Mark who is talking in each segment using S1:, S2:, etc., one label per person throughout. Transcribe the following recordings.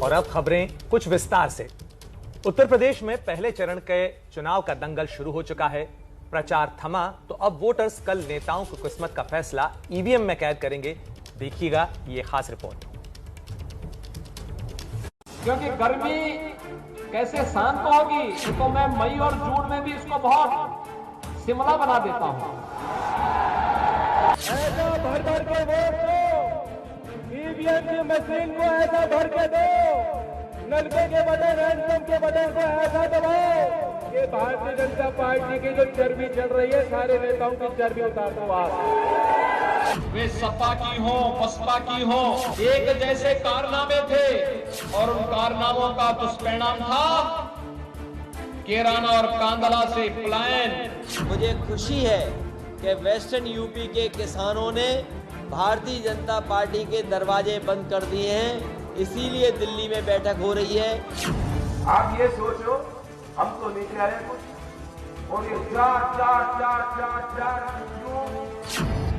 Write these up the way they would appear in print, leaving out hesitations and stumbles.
S1: और अब खबरें कुछ विस्तार से। उत्तर प्रदेश में पहले चरण के चुनाव का दंगल शुरू हो चुका है। प्रचार थमा तो अब वोटर्स कल नेताओं की किस्मत का फैसला ईवीएम में कैद करेंगे। देखिएगा ये खास रिपोर्ट।
S2: क्योंकि गर्मी कैसे शांत होगी तो मैं मई और जून में भी इसको बहुत शिमला बना देता हूं।
S3: ऐसा भर भर के वोट दो, ईवीएम की मशीन को ऐसा भर के दो, नलके के बटन हैंडपंप के बटन को ऐसा दबाओ कि भारतीय जनता पार्टी की जो चर्बी चढ़ रही है सारे नेताओं की चर्बी उतार दो आप।
S2: वे सपा की हो बसपा की हो, एक जैसे कारनामे थे और उन कारनामों का दुष्परिणाम था केराना और कांदला से पलायन।
S4: मुझे खुशी है कि वेस्टर्न यूपी के किसानों ने भारतीय जनता पार्टी के दरवाजे बंद कर दिए हैं, इसीलिए दिल्ली में बैठक हो रही है।
S3: आप ये सोचो, हम तो लेके आए कुछ और ये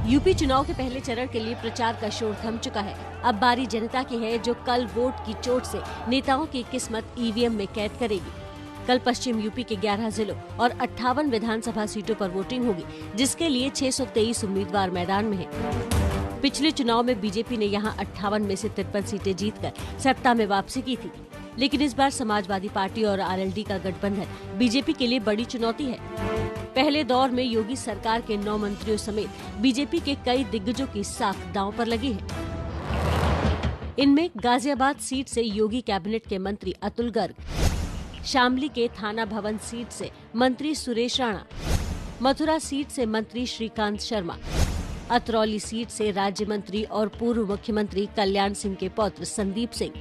S5: यूपी चुनाव के पहले चरण के लिए प्रचार का शोर थम चुका है। अब बारी जनता की है जो कल वोट की चोट से नेताओं की किस्मत ईवीएम में कैद करेगी। कल पश्चिम यूपी के 11 जिलों और 58 विधानसभा सीटों पर वोटिंग होगी, जिसके लिए 623 उम्मीदवार मैदान में हैं। पिछले चुनाव में बीजेपी ने यहां 58 में से 53 सीटें जीतकर सत्ता में वापसी की थी, लेकिन इस बार समाजवादी पार्टी और आरएलडी का गठबंधन बीजेपी के लिए बड़ी चुनौती है। पहले दौर में योगी सरकार के 9 मंत्रियों समेत बीजेपी के कई दिग्गजों की साख दांव पर लगी है। इनमें गाजियाबाद सीट से योगी कैबिनेट के मंत्री अतुल गर्ग, शामली के थाना भवन सीट से मंत्री सुरेश राणा, मथुरा सीट से मंत्री श्रीकांत शर्मा, अतरौली सीट से राज्य मंत्री और पूर्व मुख्यमंत्री कल्याण सिंह के पौत्र संदीप सिंह,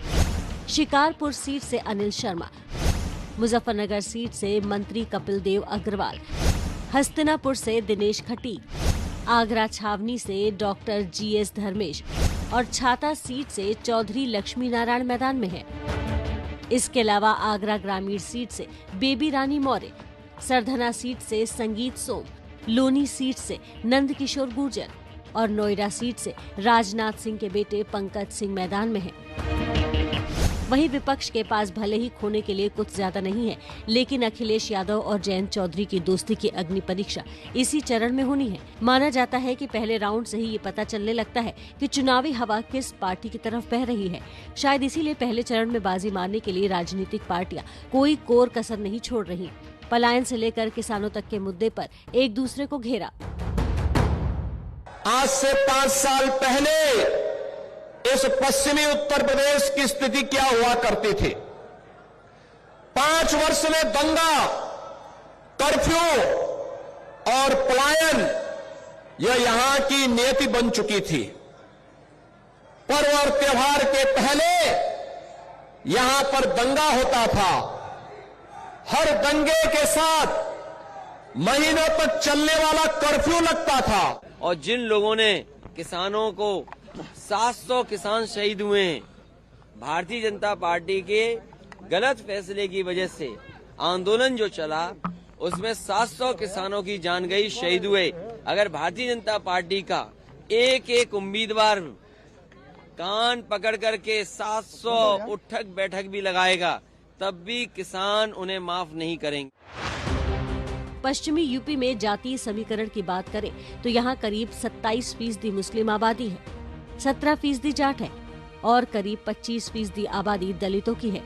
S5: शिकारपुर सीट से अनिल शर्मा, मुजफ्फरनगर सीट से मंत्री कपिल देव अग्रवाल, हस्तिनापुर से दिनेश खटीक, आगरा छावनी से डॉक्टर जीएस धर्मेश और छाता सीट से चौधरी लक्ष्मी नारायण मैदान में है। इसके अलावा आगरा ग्रामीण सीट से बेबी रानी मौर्य, सरधना सीट से संगीत सोम, लोनी सीट से नंद किशोर गुर्जर और नोएडा सीट से राजनाथ सिंह के बेटे पंकज सिंह मैदान में हैं। वहीं विपक्ष के पास भले ही खोने के लिए कुछ ज्यादा नहीं है, लेकिन अखिलेश यादव और जयंत चौधरी की दोस्ती की अग्नि परीक्षा इसी चरण में होनी है। माना जाता है कि पहले राउंड से ही ये पता चलने लगता है कि चुनावी हवा किस पार्टी की तरफ बह रही है। शायद इसीलिए पहले चरण में बाजी मारने के लिए राजनीतिक पार्टियां कोई कोर कसर नहीं छोड़ रही। पलायन से लेकर किसानों तक के मुद्दे पर एक दूसरे को घेरा।
S6: आज से 5 साल पहले इस पश्चिमी उत्तर प्रदेश की स्थिति क्या हुआ करती थी। 5 वर्ष में दंगा, कर्फ्यू और पलायन यह यहां की नीति बन चुकी थी। पर्व और त्योहार के पहले यहां पर दंगा होता था। हर दंगे के साथ महीनों तक चलने वाला कर्फ्यू लगता था।
S4: और जिन लोगों ने किसानों को 700 किसान शहीद हुए हैं, भारतीय जनता पार्टी के गलत फैसले की वजह से आंदोलन जो चला उसमें 700 किसानों की जान गई, शहीद हुए। अगर भारतीय जनता पार्टी का एक एक उम्मीदवार कान पकड़ करके 700 उठक बैठक भी लगाएगा, तब भी किसान उन्हें माफ नहीं करेंगे।
S5: पश्चिमी यूपी में जातीय समीकरण की बात करें तो यहाँ करीब 27% मुस्लिम आबादी है, 17% जाट है और करीब 25% आबादी दलितों की है।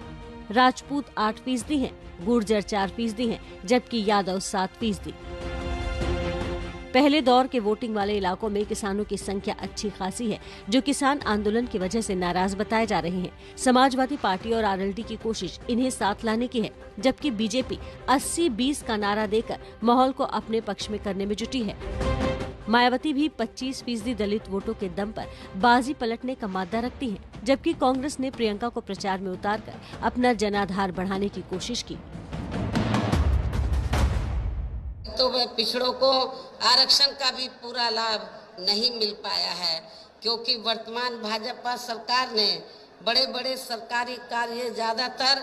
S5: राजपूत 8% हैं, गुर्जर 4% हैं, जबकि यादव 7%। पहले दौर के वोटिंग वाले इलाकों में किसानों की संख्या अच्छी खासी है, जो किसान आंदोलन की वजह से नाराज बताए जा रहे हैं। समाजवादी पार्टी और आरएलडी की कोशिश इन्हें साथ लाने की है, जबकि बीजेपी 80-20 का नारा देकर माहौल को अपने पक्ष में करने में जुटी है। मायावती भी 25% दलित वोटों के दम पर बाजी पलटने का मादा रखती है, जबकि कांग्रेस ने प्रियंका को प्रचार में उतारकर अपना जनाधार बढ़ाने की कोशिश की।
S7: तो पिछड़ों को आरक्षण का भी पूरा लाभ नहीं मिल पाया है, क्योंकि वर्तमान भाजपा सरकार ने बड़े बड़े सरकारी कार्य ज्यादातर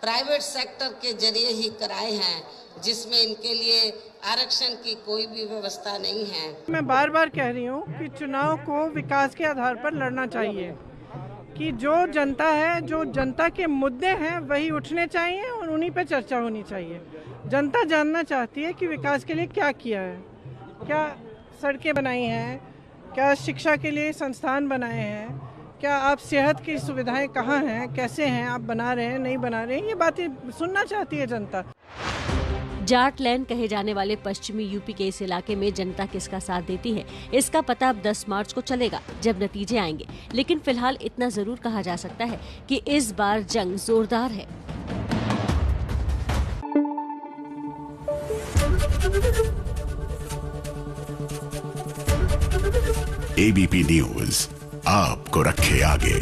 S7: प्राइवेट सेक्टर के जरिए ही कराए हैं, जिसमें इनके लिए आरक्षण की कोई भी व्यवस्था नहीं है।
S8: मैं बार बार कह रही हूँ कि चुनाव को विकास के आधार पर लड़ना चाहिए। कि जो जनता है, जो जनता के मुद्दे हैं वही उठने चाहिए और उन्हीं पे चर्चा होनी चाहिए। जनता जानना चाहती है कि विकास के लिए क्या किया है, क्या सड़कें बनाई हैं, क्या शिक्षा के लिए संस्थान बनाए हैं, क्या आप सेहत की सुविधाएं कहाँ हैं, कैसे हैं, आप बना रहे हैं, नहीं बना रहे हैं, ये बातें सुनना चाहती है जनता।
S5: जाट लैंड कहे जाने वाले पश्चिमी यूपी के इस इलाके में जनता किसका साथ देती है, इसका पता अब 10 मार्च को चलेगा जब नतीजे आएंगे। लेकिन फिलहाल इतना जरूर कहा जा सकता है कि इस बार जंग जोरदार है।
S9: एबीपी न्यूज आपको रखे आगे।